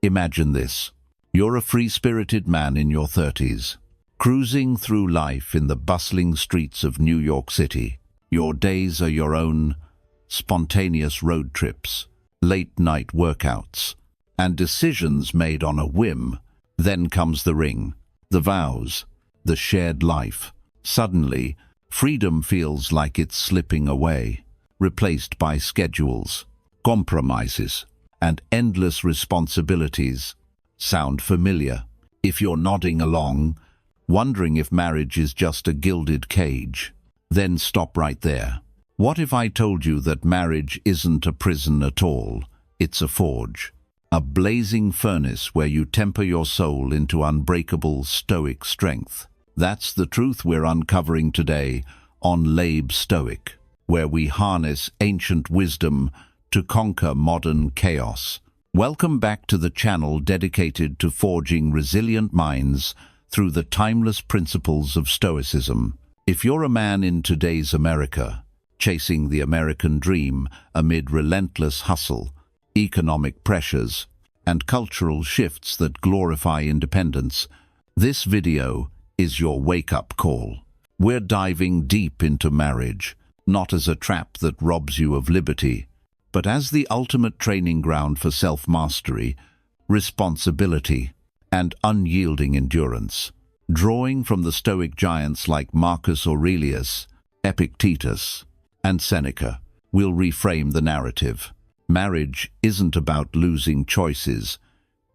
Imagine this. You're a free-spirited man in your 30s, cruising through life in the bustling streets of New York City. Your days are your own, spontaneous road trips, late-night workouts, and decisions made on a whim. Then comes the ring, the vows, the shared life. Suddenly, freedom feels like it's slipping away, replaced by schedules, compromises, and endless responsibilities. Sound familiar? If you're nodding along, wondering if marriage is just a gilded cage, then stop right there. What if I told you that marriage isn't a prison at all? It's a forge, a blazing furnace where you temper your soul into unbreakable Stoic strength. That's the truth we're uncovering today on Lab Stoic, where we harness ancient wisdom to conquer modern chaos. Welcome back to the channel dedicated to forging resilient minds through the timeless principles of Stoicism. If you're a man in today's America, chasing the American dream amid relentless hustle, economic pressures, and cultural shifts that glorify independence, this video is your wake-up call. We're diving deep into marriage, not as a trap that robs you of liberty, but as the ultimate training ground for self-mastery, responsibility, and unyielding endurance. Drawing from the Stoic giants like Marcus Aurelius, Epictetus, and Seneca, we'll reframe the narrative. Marriage isn't about losing choices,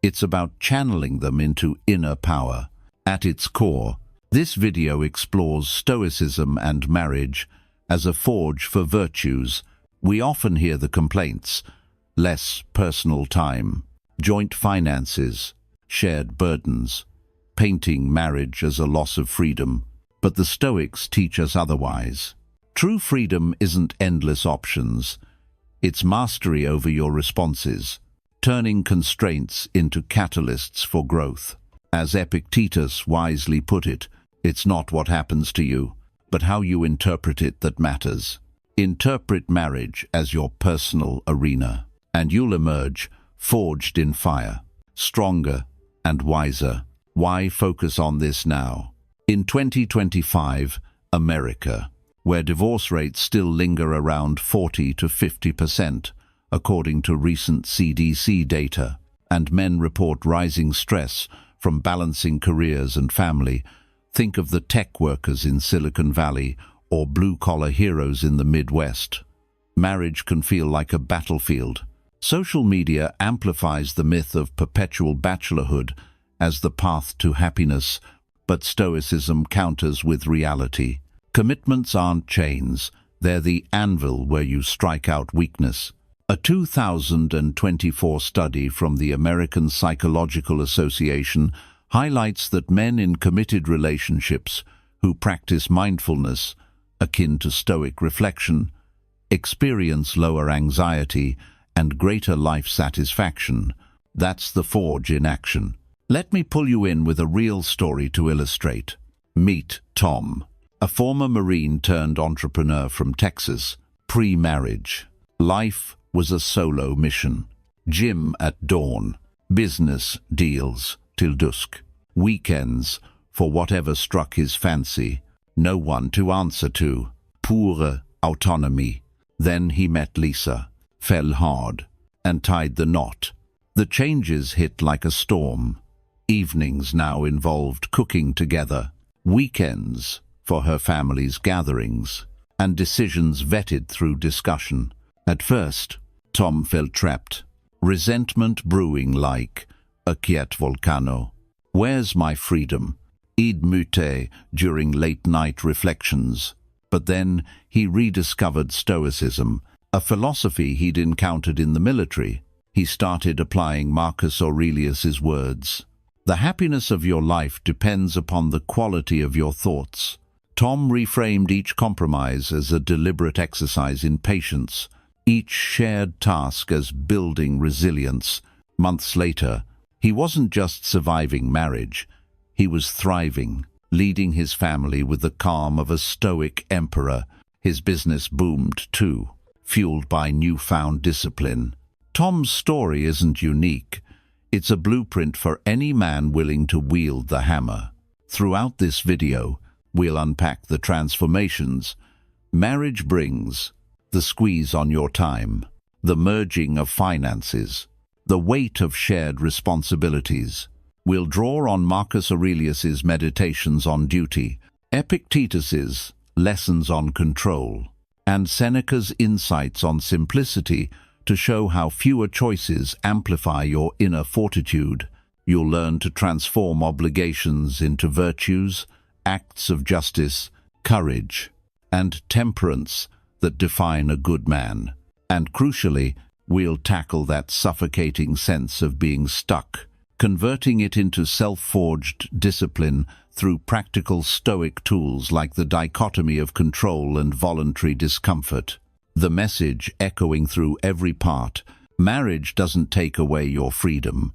it's about channeling them into inner power. At its core, this video explores Stoicism and marriage as a forge for virtues. We often hear the complaints: less personal time, joint finances, shared burdens, painting marriage as a loss of freedom. But the Stoics teach us otherwise. True freedom isn't endless options. It's mastery over your responses, turning constraints into catalysts for growth. As Epictetus wisely put it, it's not what happens to you, but how you interpret it that matters. Interpret marriage as your personal arena, and you'll emerge forged in fire, stronger and wiser. Why focus on this now? In 2025, America, where divorce rates still linger around 40 to 50%, according to recent CDC data, and men report rising stress from balancing careers and family. Think of the tech workers in Silicon Valley or blue-collar heroes in the Midwest. Marriage can feel like a battlefield. Social media amplifies the myth of perpetual bachelorhood as the path to happiness, but Stoicism counters with reality. Commitments aren't chains, they're the anvil where you strike out weakness. A 2024 study from the American Psychological Association highlights that men in committed relationships who practice mindfulness, akin to Stoic reflection, experience lower anxiety and greater life satisfaction. That's the forge in action. Let me pull you in with a real story to illustrate. Meet Tom, a former Marine turned entrepreneur from Texas. Pre-marriage, life was a solo mission. Gym at dawn, business deals till dusk, weekends for whatever struck his fancy, no one to answer to, pure autonomy. Then he met Lisa, fell hard, and tied the knot. The changes hit like a storm. Evenings now involved cooking together, weekends for her family's gatherings, and decisions vetted through discussion. At first, Tom felt trapped, resentment brewing like a quiet volcano. Where's my freedom? Id mute during late-night reflections. But then he rediscovered Stoicism, a philosophy he'd encountered in the military. He started applying Marcus Aurelius's words. The happiness of your life depends upon the quality of your thoughts. Tom reframed each compromise as a deliberate exercise in patience, each shared task as building resilience. Months later, he wasn't just surviving marriage, he was thriving, leading his family with the calm of a Stoic emperor. His business boomed too, fueled by newfound discipline. Tom's story isn't unique. It's a blueprint for any man willing to wield the hammer. Throughout this video, we'll unpack the transformations marriage brings, the squeeze on your time, the merging of finances, the weight of shared responsibilities. We'll draw on Marcus Aurelius's Meditations on Duty, Epictetus's Lessons on Control, and Seneca's insights on simplicity to show how fewer choices amplify your inner fortitude. You'll learn to transform obligations into virtues, acts of justice, courage, and temperance that define a good man. And crucially, we'll tackle that suffocating sense of being stuck, converting it into self-forged discipline through practical Stoic tools like the dichotomy of control and voluntary discomfort. The message echoing through every part: marriage doesn't take away your freedom.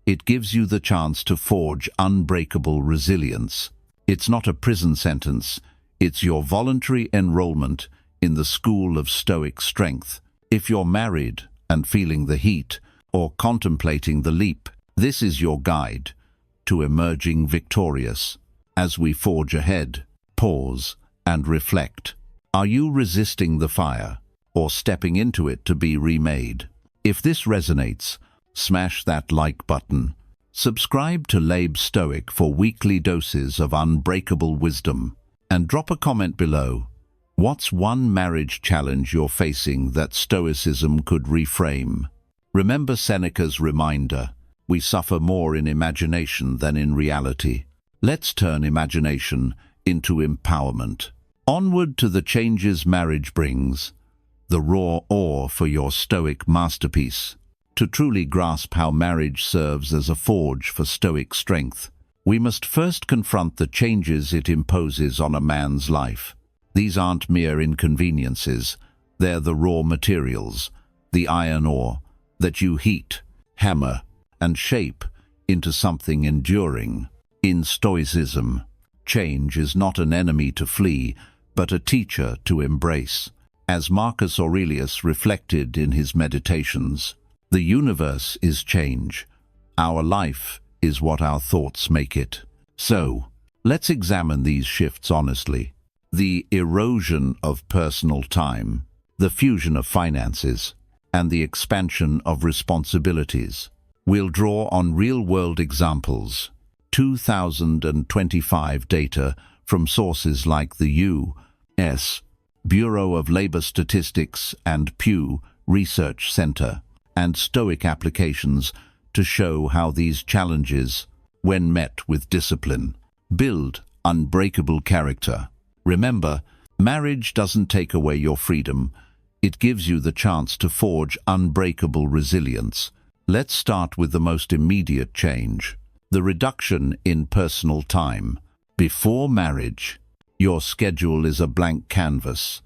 It gives you the chance to forge unbreakable resilience. It's not a prison sentence. It's your voluntary enrollment in the school of Stoic strength. If you're married and feeling the heat, or contemplating the leap, this is your guide to emerging victorious. As we forge ahead, pause and reflect. Are you resisting the fire, or stepping into it to be remade? If this resonates, smash that like button. Subscribe to Lab Stoic for weekly doses of unbreakable wisdom. And drop a comment below. What's one marriage challenge you're facing that Stoicism could reframe? Remember Seneca's reminder: we suffer more in imagination than in reality. Let's turn imagination into empowerment. Onward to the changes marriage brings, the raw ore for your Stoic masterpiece. To truly grasp how marriage serves as a forge for Stoic strength, we must first confront the changes it imposes on a man's life. These aren't mere inconveniences. They're the raw materials, the iron ore, that you heat, hammer, and shape into something enduring. In Stoicism, change is not an enemy to flee, but a teacher to embrace. As Marcus Aurelius reflected in his Meditations, the universe is change. Our life is what our thoughts make it. So, let's examine these shifts honestly. The erosion of personal time, the fusion of finances, and the expansion of responsibilities. We'll draw on real-world examples, 2025 data from sources like the U.S. Bureau of Labor Statistics and Pew Research Center, and Stoic applications to show how these challenges, when met with discipline, build unbreakable character. Remember, marriage doesn't take away your freedom. It gives you the chance to forge unbreakable resilience. Let's start with the most immediate change: the reduction in personal time. Before marriage, your schedule is a blank canvas.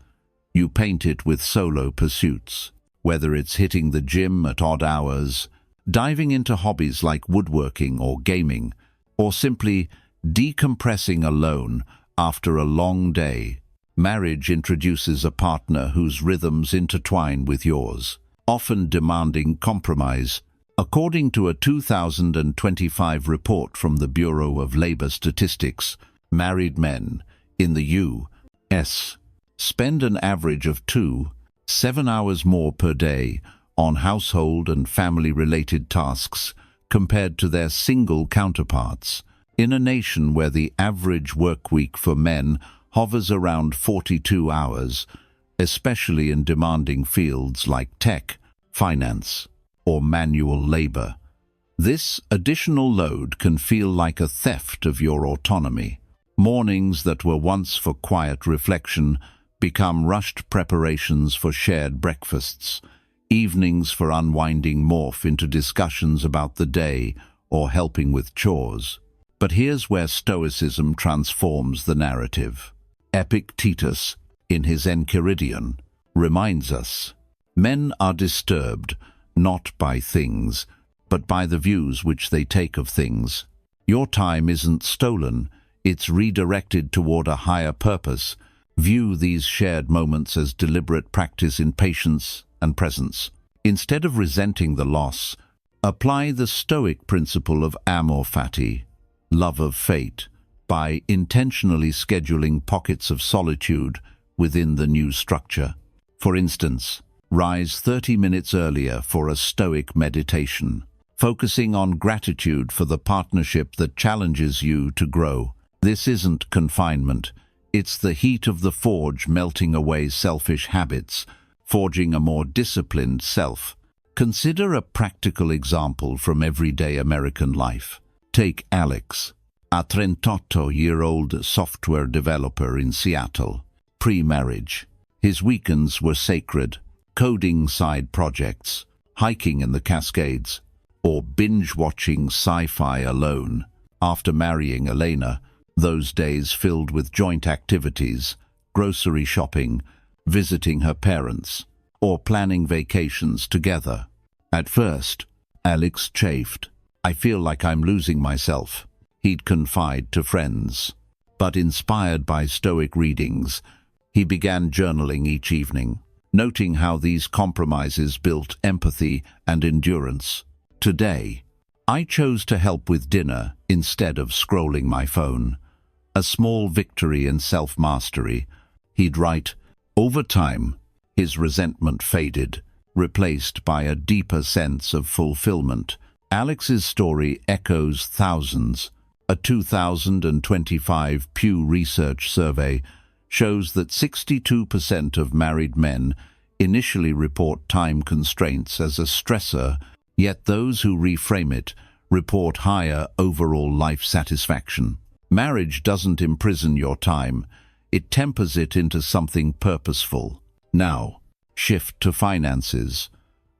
You paint it with solo pursuits, whether it's hitting the gym at odd hours, diving into hobbies like woodworking or gaming, or simply decompressing alone after a long day. Marriage introduces a partner whose rhythms intertwine with yours, often demanding compromise. According to a 2025 report from the Bureau of Labor Statistics, married men in the U.S. spend an average of 7 hours more per day on household and family-related tasks compared to their single counterparts. In a nation where the average work week for men hovers around 42 hours, especially in demanding fields like tech, finance, or manual labor, this additional load can feel like a theft of your autonomy. Mornings that were once for quiet reflection become rushed preparations for shared breakfasts. Evenings for unwinding morph into discussions about the day or helping with chores. But here's where Stoicism transforms the narrative. Epictetus, in his Enchiridion, reminds us, men are disturbed not by things, but by the views which they take of things. Your time isn't stolen, it's redirected toward a higher purpose. View these shared moments as deliberate practice in patience and presence. Instead of resenting the loss, Apply the Stoic principle of amor fati, love of fate, by intentionally scheduling pockets of solitude within the new structure. For instance, rise 30 minutes earlier for a Stoic meditation, focusing on gratitude for the partnership that challenges you to grow. This isn't confinement, it's the heat of the forge melting away selfish habits, forging a more disciplined self. Consider a practical example from everyday American life. Take Alex, a 38-year-old software developer in Seattle. Pre-marriage, his weekends were sacred, coding side projects, hiking in the Cascades, or binge-watching sci-fi alone. After marrying Elena, those days filled with joint activities, grocery shopping, visiting her parents, or planning vacations together. At first, Alex chafed. "I feel like I'm losing myself," he'd confide to friends. But inspired by Stoic readings, he began journaling each evening, noting how these compromises built empathy and endurance. "Today, I chose to help with dinner instead of scrolling my phone. A small victory in self-mastery," he'd write. Over time, his resentment faded, replaced by a deeper sense of fulfillment. Alex's story echoes thousands. A 2025 Pew Research survey shows that 62% of married men initially report time constraints as a stressor, yet those who reframe it report higher overall life satisfaction. Marriage doesn't imprison your time, it tempers it into something purposeful. Now, shift to finances,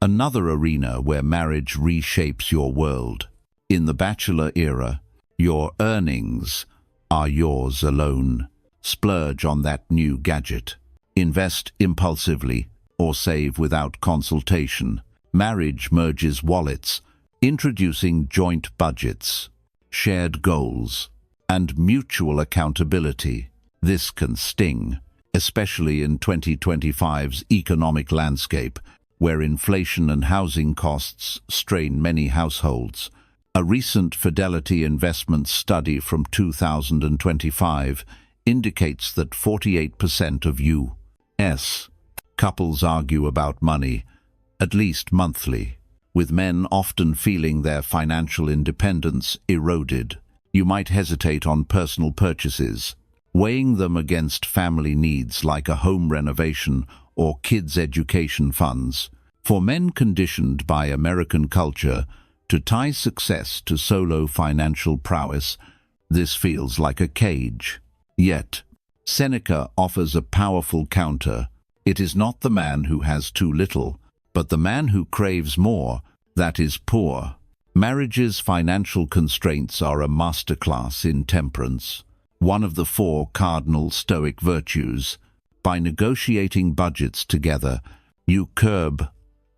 another arena where marriage reshapes your world. In the bachelor era, your earnings are yours alone. Splurge on that new gadget. Invest impulsively or save without consultation. Marriage merges wallets, introducing joint budgets, shared goals, and mutual accountability. This can sting, especially in 2025's economic landscape, where inflation and housing costs strain many households. A recent Fidelity Investments study from 2025 indicates that 48% of U.S. couples argue about money, at least monthly, with men often feeling their financial independence eroded. You might hesitate on personal purchases, weighing them against family needs like a home renovation or kids' education funds. For men conditioned by American culture to tie success to solo financial prowess, this feels like a cage. Yet, Seneca offers a powerful counter. It is not the man who has too little, but the man who craves more that is poor. Marriage's financial constraints are a masterclass in temperance, one of the 4 cardinal Stoic virtues. By negotiating budgets together, you curb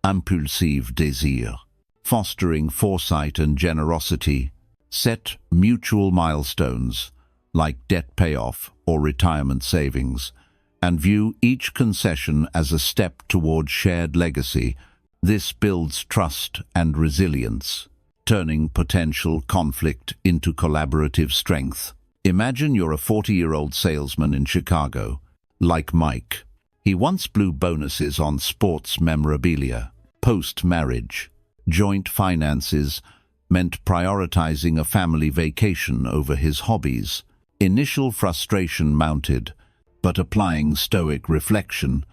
impulsive désir, fostering foresight and generosity. Set mutual milestones, like debt payoff or retirement savings, and view each concession as a step toward shared legacy. This builds trust and resilience, turning potential conflict into collaborative strength. Imagine you're a 40-year-old salesman in Chicago, like Mike. He once blew bonuses on sports memorabilia. Post-marriage, joint finances meant prioritizing a family vacation over his hobbies. Initial frustration mounted, but applying Stoic reflection,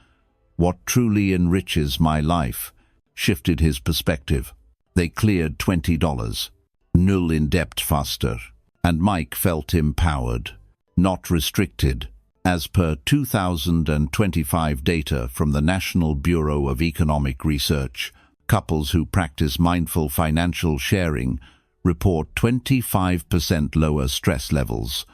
what truly enriches my life, shifted his perspective. They cleared $20, null in debt faster, and Mike felt empowered, not restricted. As per 2025 data from the National Bureau of Economic Research, couples who practice mindful financial sharing report 25% lower stress levels.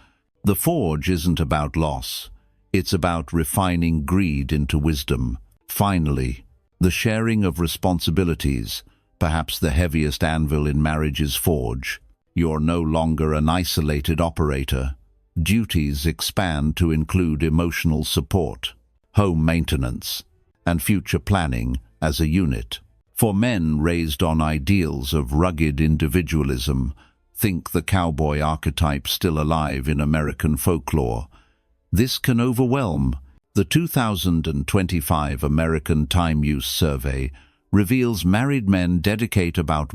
The forge isn't about loss, it's about refining greed into wisdom. Finally, the sharing of responsibilities, perhaps the heaviest anvil in marriage's forge. You're no longer an isolated operator. Duties expand to include emotional support, home maintenance, and future planning as a unit. For men raised on ideals of rugged individualism, think the cowboy archetype still alive in American folklore. This can overwhelm. The 2025 American Time Use Survey reveals married men dedicate about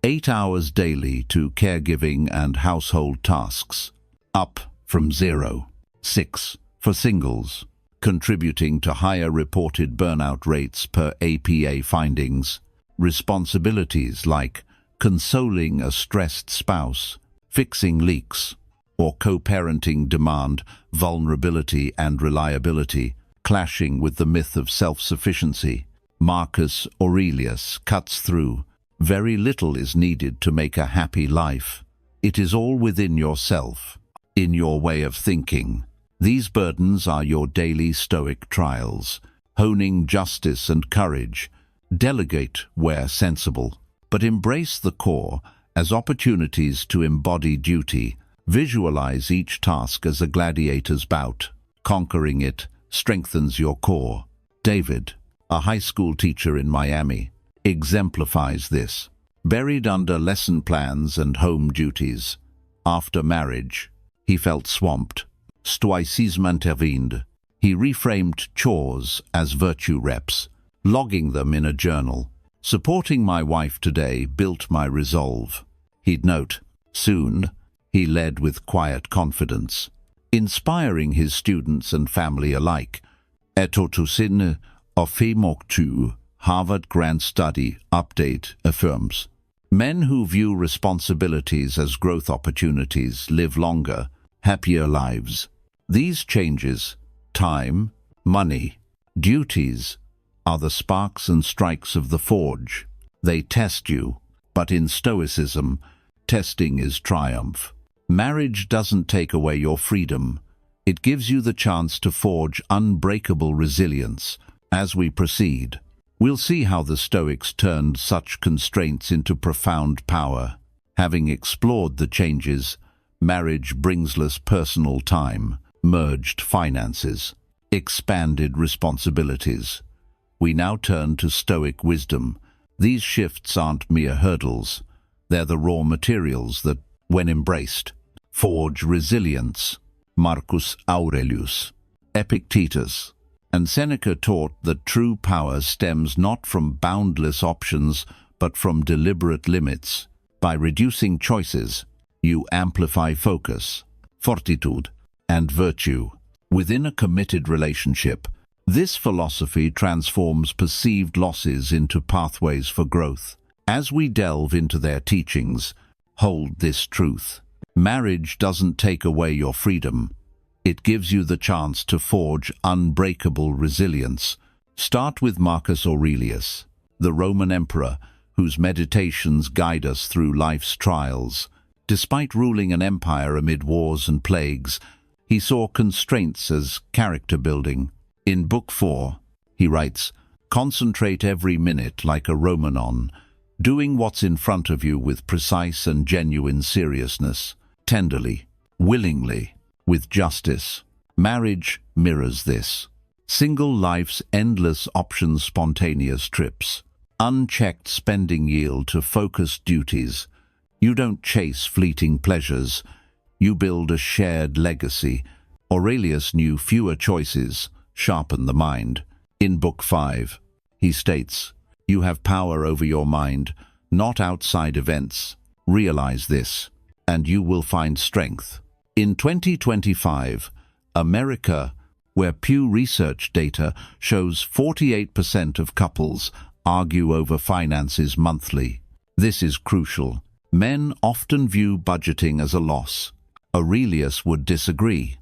8 hours daily to caregiving and household tasks, up from 0.6 for singles, contributing to higher reported burnout rates per APA findings. Responsibilities like consoling a stressed spouse, fixing leaks, or co-parenting demand vulnerability and reliability, clashing with the myth of self-sufficiency. Marcus Aurelius cuts through. Very little is needed to make a happy life. It is all within yourself, in your way of thinking. These burdens are your daily Stoic trials, honing justice and courage. Delegate where sensible, but embrace the core as opportunities to embody duty. Visualize each task as a gladiator's bout. Conquering it strengthens your core. David, a high school teacher in Miami, exemplifies this. Buried under lesson plans and home duties, after marriage, he felt swamped. Stoicism intervened. He reframed chores as virtue reps, logging them in a journal. Supporting my wife today built my resolve. He'd note. Soon, he led with quiet confidence, inspiring his students and family alike. Epictetus of Harvard Grant Study Update affirms, men who view responsibilities as growth opportunities live longer, happier lives. These changes, time, money, duties, are the sparks and strikes of the forge. They test you, but in Stoicism, testing is triumph. Marriage doesn't take away your freedom. It gives you the chance to forge unbreakable resilience. As we proceed, we'll see how the Stoics turned such constraints into profound power. Having explored the changes, marriage brings less personal time, merged finances, expanded responsibilities. We now turn to Stoic wisdom. These shifts aren't mere hurdles. They're the raw materials that, when embraced, forge resilience. Marcus Aurelius, Epictetus, and Seneca taught that true power stems not from boundless options, but from deliberate limits. By reducing choices, you amplify focus, fortitude, and virtue. Within a committed relationship, this philosophy transforms perceived losses into pathways for growth. As we delve into their teachings, hold this truth. Marriage doesn't take away your freedom. It gives you the chance to forge unbreakable resilience. Start with Marcus Aurelius, the Roman emperor, whose meditations guide us through life's trials. Despite ruling an empire amid wars and plagues, he saw constraints as character building. In Book 4, he writes, "Concentrate every minute like a Romanon, doing what's in front of you with precise and genuine seriousness, tenderly, willingly, with justice." Marriage mirrors this. Single life's endless options, spontaneous trips, unchecked spending yield to focused duties. You don't chase fleeting pleasures. You build a shared legacy. Aurelius knew fewer choices sharpen the mind. In Book 5, he states, "You have power over your mind, not outside events. Realize this, and you will find strength." In 2025, America, where Pew Research data shows 48% of couples argue over finances monthly. This is crucial. Men often view budgeting as a loss. Aurelius would disagree.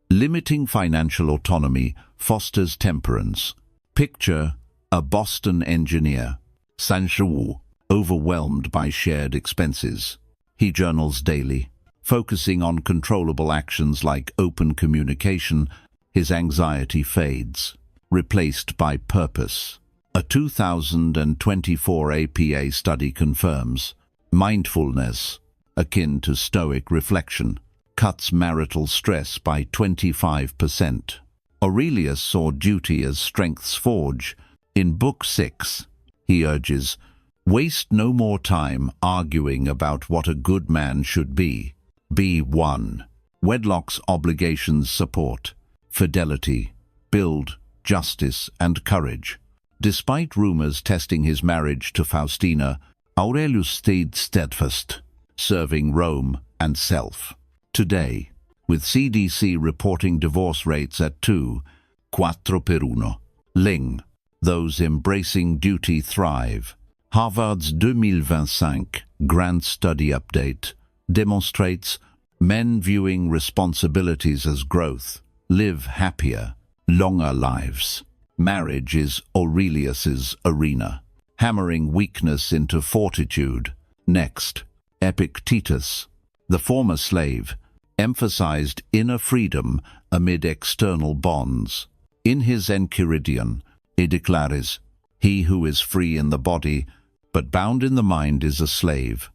Limiting financial autonomy fosters temperance. Picture a Boston engineer, Sancho, overwhelmed by shared expenses. He journals daily, focusing on controllable actions like open communication. His anxiety fades, replaced by purpose. A 2024 APA study confirms mindfulness, akin to Stoic reflection, cuts marital stress by 25%. Aurelius saw duty as strength's forge. In Book 6, He urges, waste no more time arguing about what a good man should be. Be one. Wedlock's obligations support fidelity, build, justice, and courage. Despite rumors testing his marriage to Faustina, Aurelius stayed steadfast, serving Rome and self. Today, with CDC reporting divorce rates at 2.4 per 1, Ling, those embracing duty thrive. Harvard's 2025 Grand Study Update demonstrates men viewing responsibilities as growth live happier, longer lives. Marriage is Aurelius's arena, hammering weakness into fortitude. Next, Epictetus, the former slave, emphasized inner freedom amid external bonds. In his Enchiridion, he declares, he who is free in the body, but bound in the mind is a slave,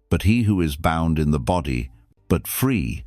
but he who is bound in the body, but free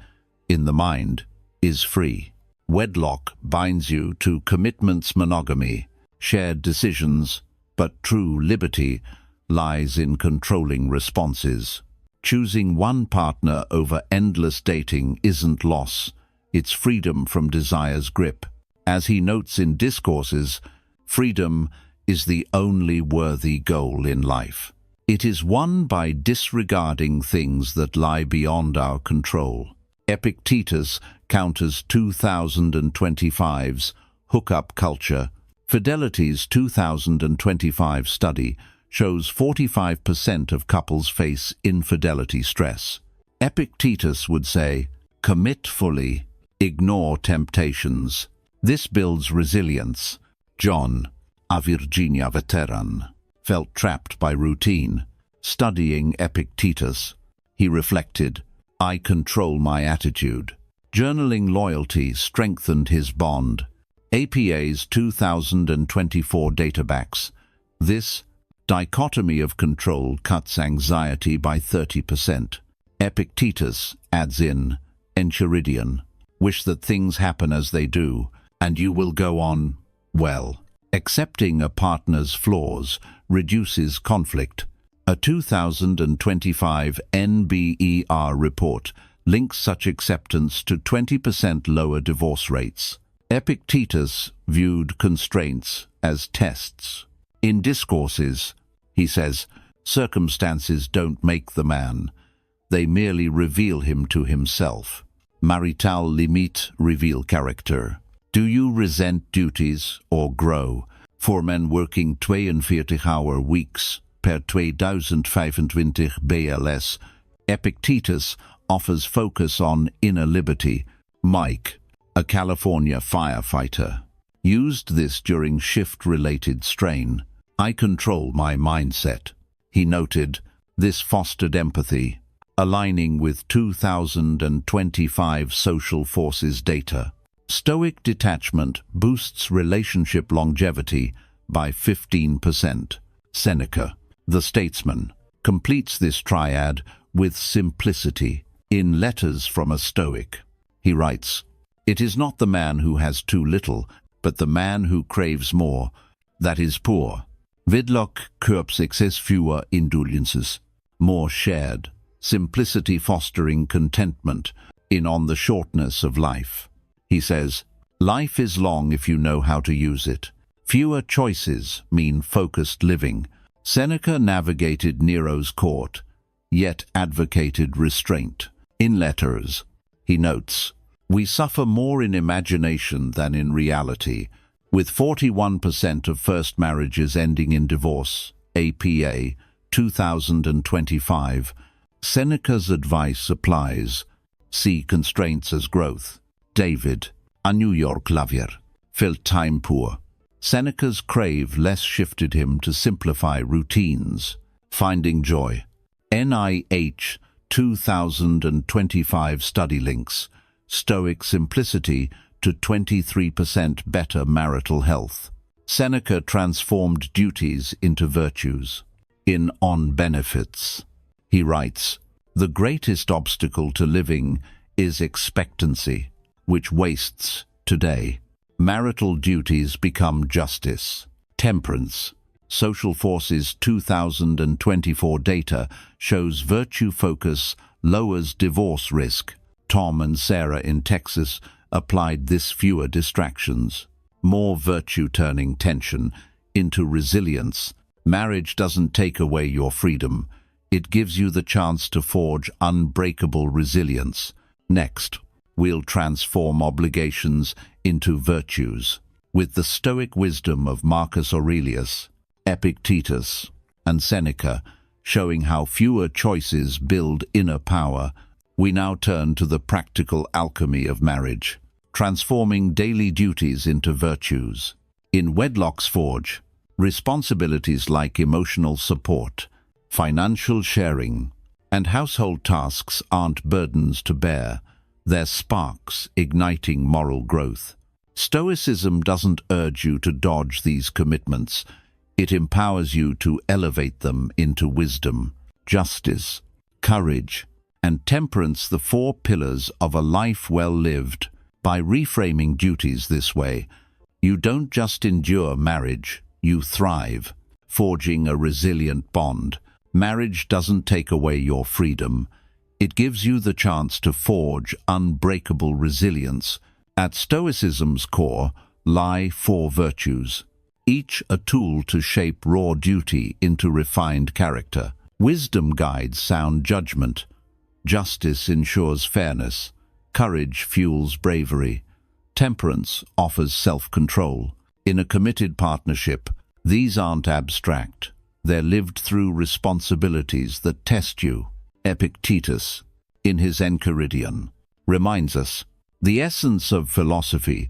in the mind, is free. Wedlock binds you to commitments, monogamy, shared decisions, but true liberty lies in controlling responses. Choosing one partner over endless dating isn't loss, it's freedom from desire's grip. As he notes in Discourses, freedom is the only worthy goal in life. It is won by disregarding things that lie beyond our control. Epictetus counters 2025's hookup culture. Fidelity's 2025 study shows 45% of couples face infidelity stress. Epictetus would say, commit fully, ignore temptations. This builds resilience. John, a Virginia veteran, felt trapped by routine. Studying Epictetus, he reflected, I control my attitude. Journaling loyalty strengthened his bond. APA's 2024 data backs this dichotomy of control cuts anxiety by 30%. Epictetus adds in, Enchiridion, wish that things happen as they do, and you will go on well. Accepting a partner's flaws reduces conflict. A 2025 NBER report links such acceptance to 20% lower divorce rates. Epictetus viewed constraints as tests. In Discourses, he says, circumstances don't make the man, they merely reveal him to himself. Marital limite reveal character. Do you resent duties or grow? For men working 42-hour weeks per 2025 BLS, Epictetus offers focus on inner liberty. Mike, a California firefighter, used this during shift-related strain. I control my mindset. He noted, this fostered empathy, aligning with 2025 social forces data. Stoic detachment boosts relationship longevity by 15%. Seneca, the statesman, completes this triad with simplicity. In Letters from a Stoic, he writes, it is not the man who has too little, but the man who craves more, that is poor. Wedlock curbs excess, fewer indulgences, more shared, simplicity fostering contentment in on the shortness of life. He says, life is long if you know how to use it. Fewer choices mean focused living. Seneca navigated Nero's court, yet advocated restraint. In Letters, he notes, we suffer more in imagination than in reality, with 41% of first marriages ending in divorce. APA 2025. Seneca's advice applies. See constraints as growth. David, a New York lover, felt time poor. Seneca's crave less shifted him to simplify routines. Finding joy. NIH 2025 study links Stoic simplicity to 23% better marital health. Seneca transformed duties into virtues. In On Benefits, he writes, the greatest obstacle to living is expectancy, which wastes today. Marital duties become justice. Temperance. Social Forces 2024 data shows virtue focus lowers divorce risk. Tom and Sarah in Texas applied this: fewer distractions, more virtue, turning tension into resilience. Marriage doesn't take away your freedom. It gives you the chance to forge unbreakable resilience. Next, we'll transform obligations into virtues with the Stoic wisdom of Marcus Aurelius, Epictetus, and Seneca, showing how fewer choices build inner power. We now turn to the practical alchemy of marriage, transforming daily duties into virtues. In wedlock's forge, responsibilities like emotional support, financial sharing, and household tasks aren't burdens to bear. They're sparks igniting moral growth. Stoicism doesn't urge you to dodge these commitments. It empowers you to elevate them into wisdom, justice, courage, and temperance, the four pillars of a life well lived. By reframing duties this way, you don't just endure marriage, you thrive, forging a resilient bond. Marriage doesn't take away your freedom. It gives you the chance to forge unbreakable resilience. At Stoicism's core lie four virtues, each a tool to shape raw duty into refined character. Wisdom guides sound judgment. Justice ensures fairness. Courage fuels bravery. Temperance offers self-control. In a committed partnership, these aren't abstract. They're lived through responsibilities that test you. Epictetus, in his Enchiridion, reminds us, the essence of philosophy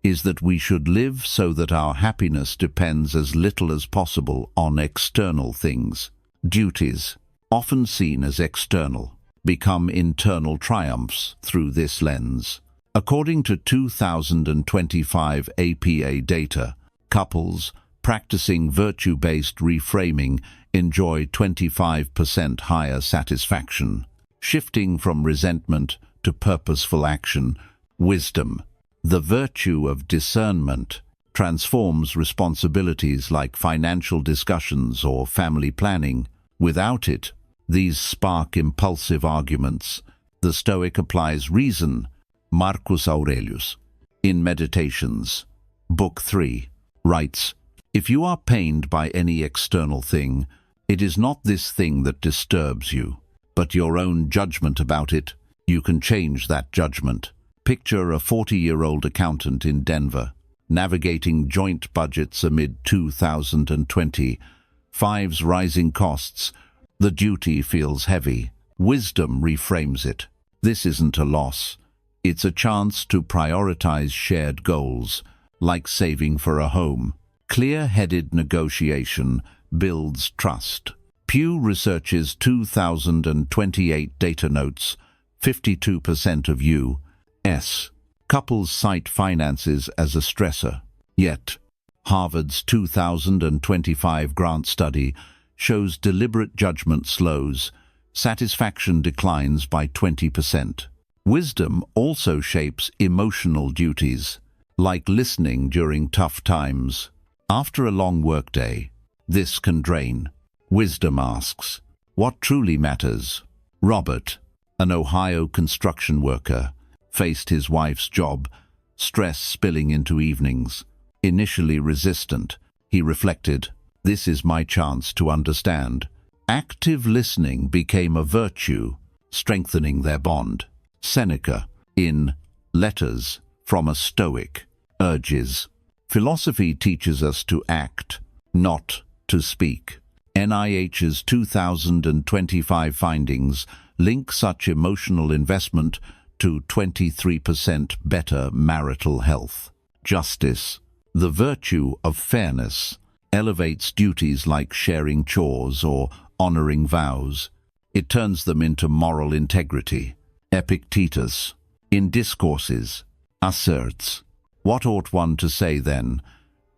is that we should live so that our happiness depends as little as possible on external things. Duties, often seen as external, become internal triumphs through this lens. According to 2025 APA data, couples practicing virtue-based reframing enjoy 25% higher satisfaction, shifting from resentment to purposeful action. Wisdom, the virtue of discernment, transforms responsibilities like financial discussions or family planning. Without it, these spark impulsive arguments. The Stoic applies reason. Marcus Aurelius, in Meditations, Book 3, writes, "If you are pained by any external thing, it is not this thing that disturbs you, but your own judgment about it. You can change that judgment." Picture a 40-year-old accountant in Denver, navigating joint budgets amid 2025's rising costs. The duty feels heavy. Wisdom reframes it. This isn't a loss. It's a chance to prioritize shared goals, like saving for a home. Clear-headed negotiation builds trust. Pew Research's 2028 data notes, 52% of U.S. couples cite finances as a stressor. Yet, Harvard's 2025 grant study shows deliberate judgment slows, satisfaction declines by 20%. Wisdom also shapes emotional duties, like listening during tough times. After a long workday, this can drain. Wisdom asks, what truly matters? Robert, an Ohio construction worker, faced his wife's job, stress spilling into evenings. Initially resistant, he reflected, "This is my chance to understand." Active listening became a virtue, strengthening their bond. Seneca, in Letters from a Stoic, urges, "Philosophy teaches us to act, not to speak." NIH's 2025 findings link such emotional investment to 23% better marital health. Justice, the virtue of fairness, elevates duties like sharing chores or honoring vows. It turns them into moral integrity. Epictetus, in Discourses, asserts, "What ought one to say then,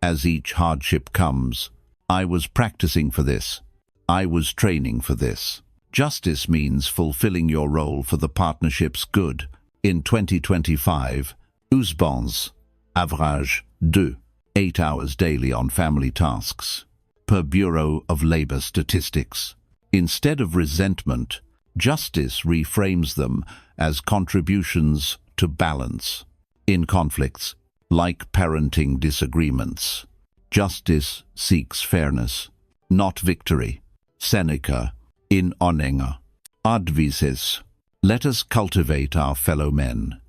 as each hardship comes? I was practicing for this. I was training for this." Justice means fulfilling your role for the partnership's good. In 2025, husbands average 8 hours daily on family tasks. per Bureau of Labor Statistics. Instead of resentment, justice reframes them as contributions to balance. In conflicts, like parenting disagreements, justice seeks fairness, not victory. Seneca, in Onenga, advises, let us cultivate our fellow men.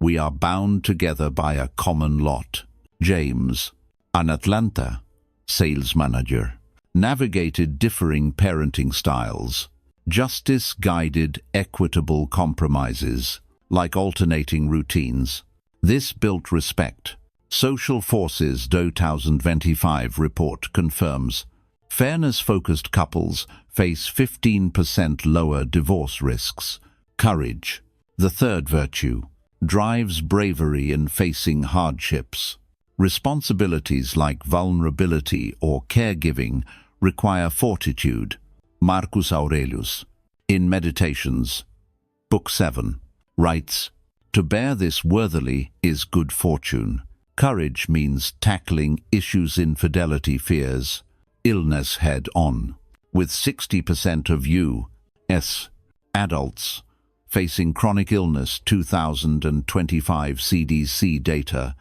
We are bound together by a common lot. James, an Atlanta sales manager, navigated differing parenting styles. Justice guided equitable compromises, like alternating routines. This built respect. Social Forces 2025 report confirms fairness-focused couples face 15% lower divorce risks. Courage, the third virtue, drives bravery in facing hardships. Responsibilities like vulnerability or caregiving require fortitude. Marcus Aurelius, in Meditations, Book 7, writes, to bear this worthily is good fortune. Courage means tackling issues infidelity fears, illness head-on. With 60% of U.S. adults facing chronic illness 2025 CDC data,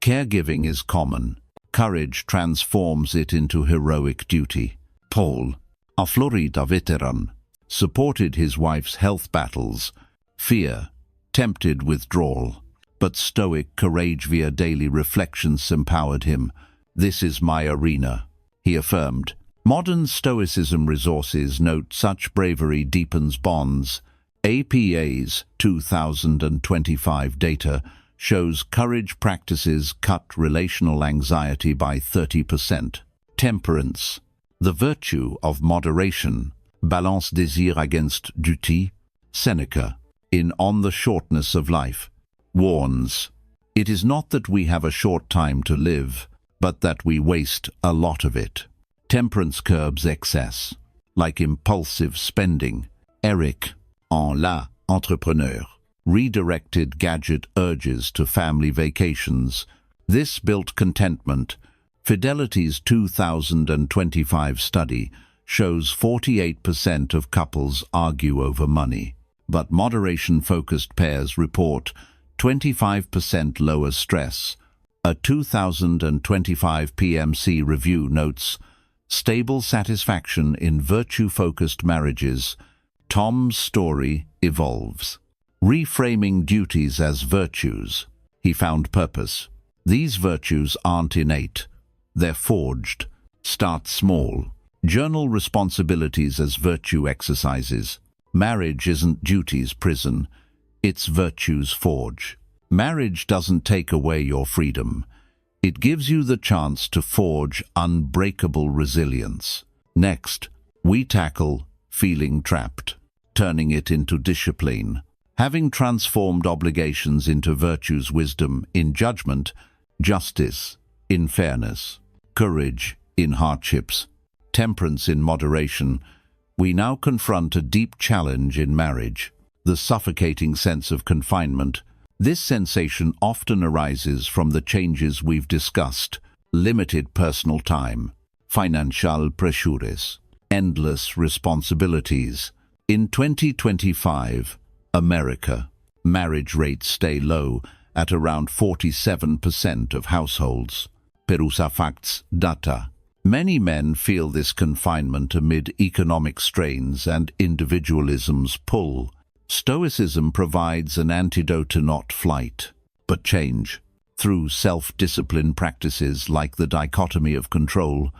caregiving is common. Courage transforms it into heroic duty. Paul, a Florida veteran, supported his wife's health battles, fear, tempted withdrawal. But Stoic courage via daily reflections empowered him. This is my arena, he affirmed. Modern Stoicism resources note such bravery deepens bonds. APA's 2025 data shows courage practices cut relational anxiety by 30%. Temperance, the virtue of moderation, balance désir against duty. Seneca, in On the Shortness of Life, warns, it is not that we have a short time to live, but that we waste a lot of it. Temperance curbs excess, like impulsive spending. Eric, en La Entrepreneur, redirected gadget urges to family vacations. This built contentment. Fidelity's 2025 study shows 48% of couples argue over money, but moderation-focused pairs report 25% lower stress. A 2025 PMC review notes stable satisfaction in virtue-focused marriages. Tom's story evolves. Reframing duties as virtues, he found purpose. These virtues aren't innate, they're forged. Start small. Journal responsibilities as virtue exercises. Marriage isn't duty's prison, it's virtue's forge. Marriage doesn't take away your freedom. It gives you the chance to forge unbreakable resilience. Next, we tackle feeling trapped, turning it into discipline. Having transformed obligations into virtues, wisdom in judgment, justice in fairness, courage in hardships, temperance in moderation, we now confront a deep challenge in marriage, the suffocating sense of confinement. This sensation often arises from the changes we've discussed: limited personal time, financial pressures, endless responsibilities. In 2025, America, marriage rates stay low at around 47% of households. Perusa Facts data. Many men feel this confinement amid economic strains and individualism's pull. Stoicism provides an antidote to not flight, but change. Through self-discipline practices like the dichotomy of control,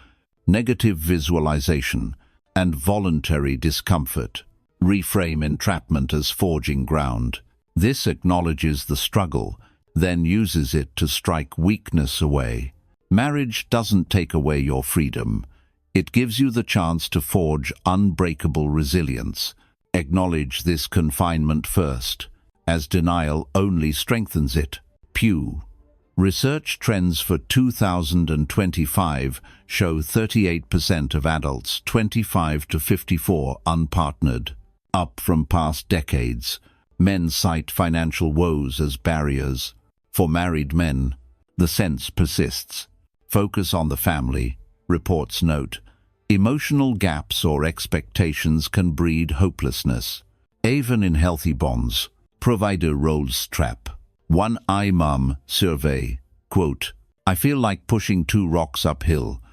negative visualization, and voluntary discomfort, reframe entrapment as forging ground. This acknowledges the struggle, then uses it to strike weakness away. Marriage doesn't take away your freedom. It gives you the chance to forge unbreakable resilience. Acknowledge this confinement first, as denial only strengthens it. Pew. Research trends for 2025 show 38% of adults 25 to 54 unpartnered, up from past decades. Men cite financial woes as barriers. For married men, the sense persists. Focus on the family, reports note. Emotional gaps or expectations can breed hopelessness. Even in healthy bonds, provider roles trap. One imam survey, quote, I feel like pushing 2 rocks uphill.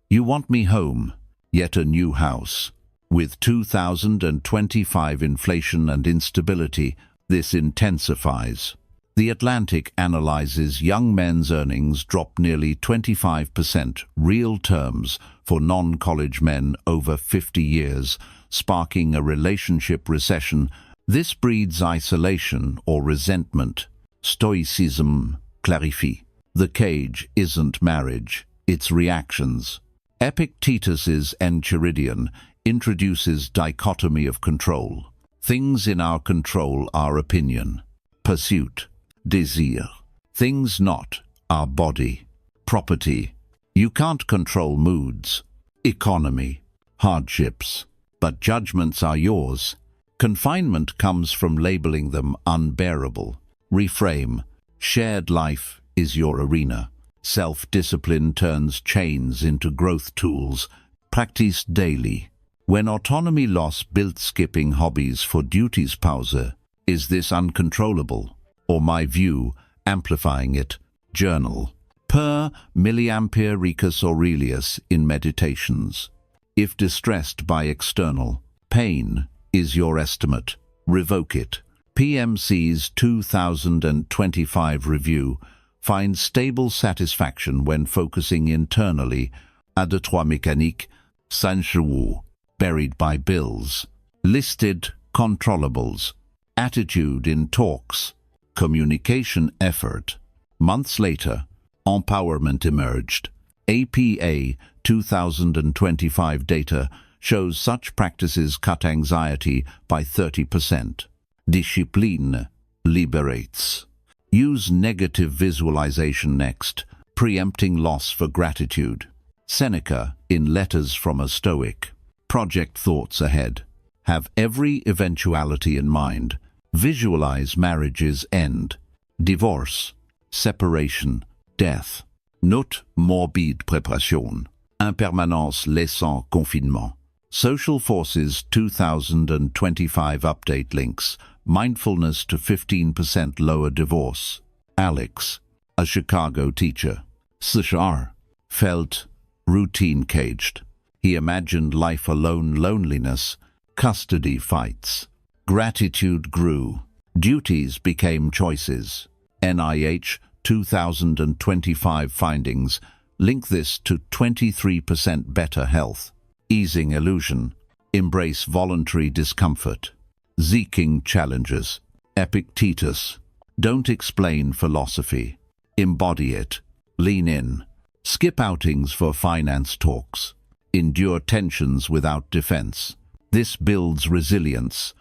You want me home, yet a new house. With 2025 inflation and instability, this intensifies. The Atlantic analyzes young men's earnings drop nearly 25% real terms for non-college men over 50 years, sparking a relationship recession. This breeds isolation or resentment. Stoicism clarifie. The cage isn't marriage, it's reactions. Epictetus's Enchiridion introduces dichotomy of control. Things in our control are opinion, pursuit, desire. Things not, our body, property. You can't control moods, economy, hardships, but judgments are yours. Confinement comes from labeling them unbearable. Reframe. Shared life is your arena. Self-discipline turns chains into growth tools, practiced daily. When autonomy loss built skipping hobbies for duties pause, is this uncontrollable? Or my view, amplifying it? Journal. Per milliampere Marcus Aurelius in Meditations. If distressed by external pain is your estimate, revoke it. PMC's 2025 review finds stable satisfaction when focusing internally. À deux trois mécaniques, Sanchewu, buried by bills. Listed controllables. Attitude in talks. Communication effort. Months later, empowerment emerged. APA 2025 data shows such practices cut anxiety by 30%. Discipline liberates. Use negative visualization next, preempting loss for gratitude. Seneca in Letters from a Stoic. Project thoughts ahead. Have every eventuality in mind. Visualize marriage's end. Divorce, separation, death. Note morbide préparation. Impermanence laissant confinement. Social Forces 2025 update links. Mindfulness to 15% lower divorce. Alex, a Chicago teacher. Cesar felt routine caged. He imagined life alone loneliness, custody fights. Gratitude grew. Duties became choices. NIH 2025 findings link this to 23% better health. Easing illusion. Embrace voluntary discomfort. Seeking challenges. Epictetus. Don't explain philosophy. Embody it. Lean in. Skip outings for finance talks. Endure tensions without defense. This builds resilience.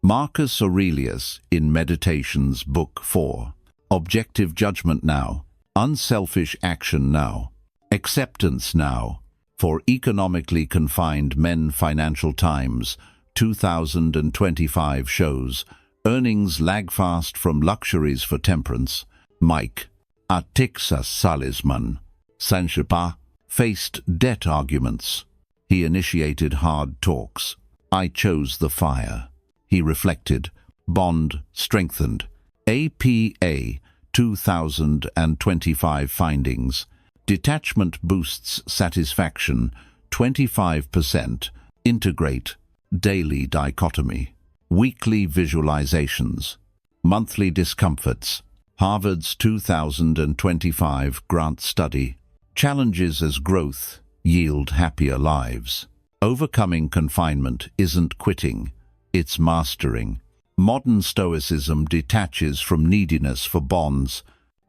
Marcus Aurelius in Meditations, Book 4. Objective judgment now. Unselfish action now. Acceptance now. For economically confined men, Financial Times 2025 shows earnings lag fast from luxuries for temperance. Mike, a Texas salesman, Sanchepa, faced debt arguments. He initiated hard talks. I chose the fire. He reflected. Bond strengthened. APA 2025 findings. Detachment boosts satisfaction 25%. Integrate. Daily dichotomy. Weekly visualizations. Monthly discomforts. Harvard's 2025 grant study. Challenges as growth yield happier lives. Overcoming confinement isn't quitting, it's mastering. Modern Stoicism detaches from neediness for bonds.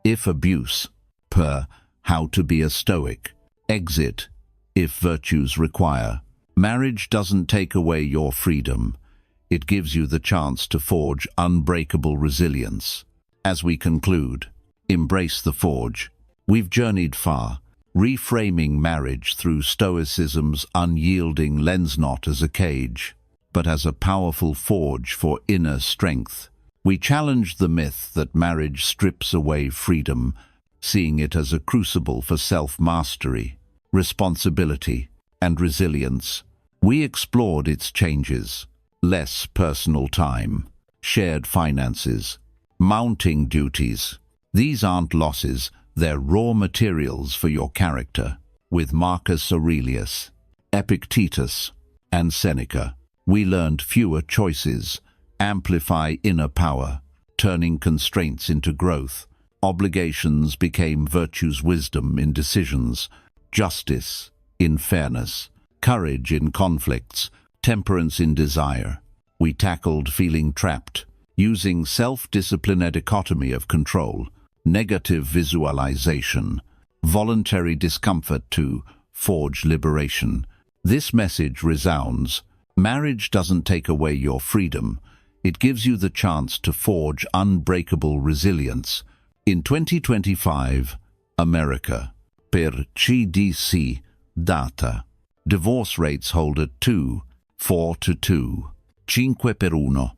If abuse, per How to be a Stoic. Exit, if virtues require. Marriage doesn't take away your freedom. It gives you the chance to forge unbreakable resilience. As we conclude, embrace the forge. We've journeyed far, reframing marriage through Stoicism's unyielding lens, not as a cage, but as a powerful forge for inner strength. We challenged the myth that marriage strips away freedom, seeing it as a crucible for self-mastery, responsibility, and resilience. We explored its changes: less personal time, shared finances, mounting duties. These aren't losses, they're raw materials for your character. With Marcus Aurelius, Epictetus, and Seneca, we learned fewer choices, amplify inner power, turning constraints into growth. Obligations became virtues, wisdom in decisions, justice in fairness, courage in conflicts, temperance in desire. We tackled feeling trapped, using self-discipline, a dichotomy of control, negative visualization, voluntary discomfort to forge liberation. This message resounds: marriage doesn't take away your freedom, it gives you the chance to forge unbreakable resilience. In 2025, America, per CDC data, divorce rates hold at 4 to 2, 5 per 1,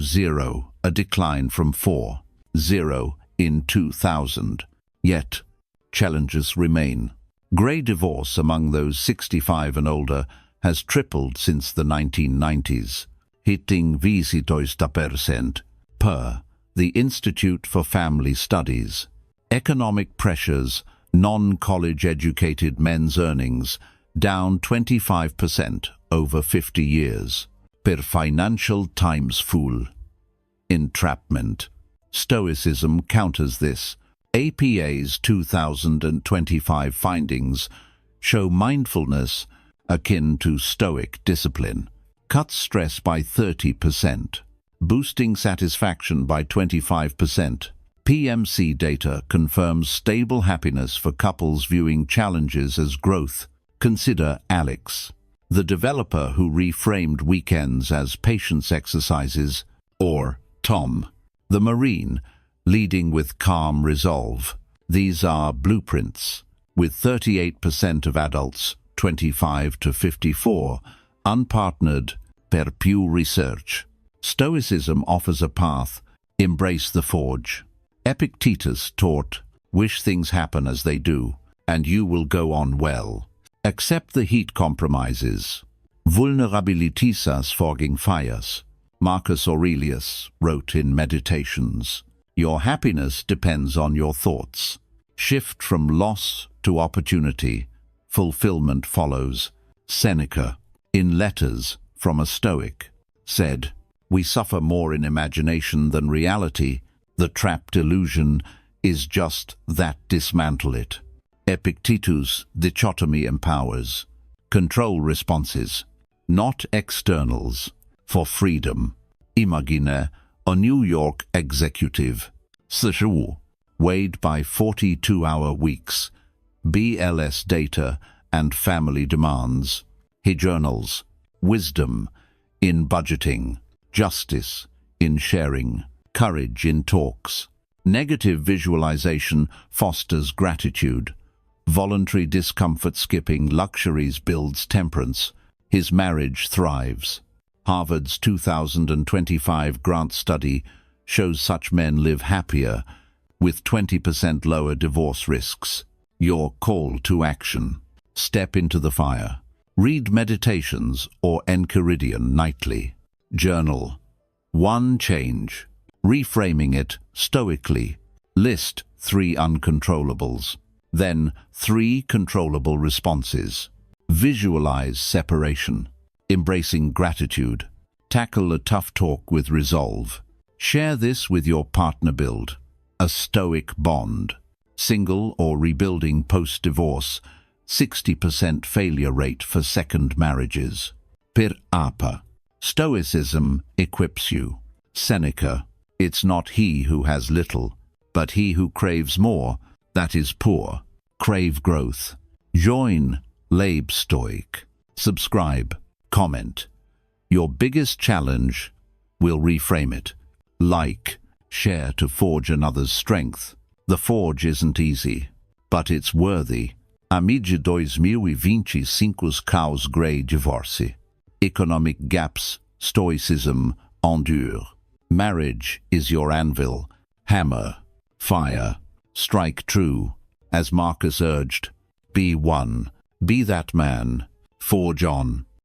0, a decline from 4.0 in 2000. Yet, challenges remain. Grey divorce among those 65 and older has tripled since the 1990s, hitting 22% per the Institute for Family Studies. Economic pressures, non-college educated men's earnings down 25% over 50 years. Per Financial Times Fool. Entrapment. Stoicism counters this. APA's 2025 findings show mindfulness akin to Stoic discipline cuts stress by 30%, boosting satisfaction by 25%. PMC data confirms stable happiness for couples viewing challenges as growth. Consider Alex, the developer who reframed weekends as patience exercises, or Tom, the Marine, leading with calm resolve. These are blueprints, with 38% of adults, 25 to 54, unpartnered per Pew Research. Stoicism offers a path: embrace the forge. Epictetus taught, wish things happen as they do, and you will go on well. Accept the heat compromises. Vulnerabilitas forging fires. Marcus Aurelius wrote in Meditations, your happiness depends on your thoughts. Shift from loss to opportunity. Fulfillment follows. Seneca, in Letters from a Stoic, said, we suffer more in imagination than reality. The trapped illusion is just that, dismantle it. Epictetus' dichotomy empowers. Control responses, not externals, for freedom. Imagine a New York executive, 45, weighed by 42-hour weeks, BLS data and family demands. He journals, wisdom in budgeting, justice in sharing, courage in talks. Negative visualization fosters gratitude. Voluntary discomfort skipping luxuries builds temperance. His marriage thrives. Harvard's 2025 grant study shows such men live happier, with 20% lower divorce risks. Your call to action. Step into the fire. Read Meditations or Enchiridion nightly. Journal. One change. Reframing it stoically. List 3 uncontrollables. Then 3 controllable responses. Visualize separation. Embracing gratitude. Tackle a tough talk with resolve. Share this with your partner. Build a stoic bond. Single or rebuilding post-divorce. 60% failure rate for second marriages. Per apa. Stoicism equips you. Seneca. It's not he who has little, but he who craves more, that is poor. Crave growth. Join Lab Stoic. Subscribe. Comment. Your biggest challenge, we'll reframe it. Like, share to forge another's strength. The forge isn't easy, but it's worthy. Amici 2025 caos grey divorce. Economic gaps, Stoicism endure. Marriage is your anvil. Hammer, fire, strike true. As Marcus urged, be one. Be that man. Forge on.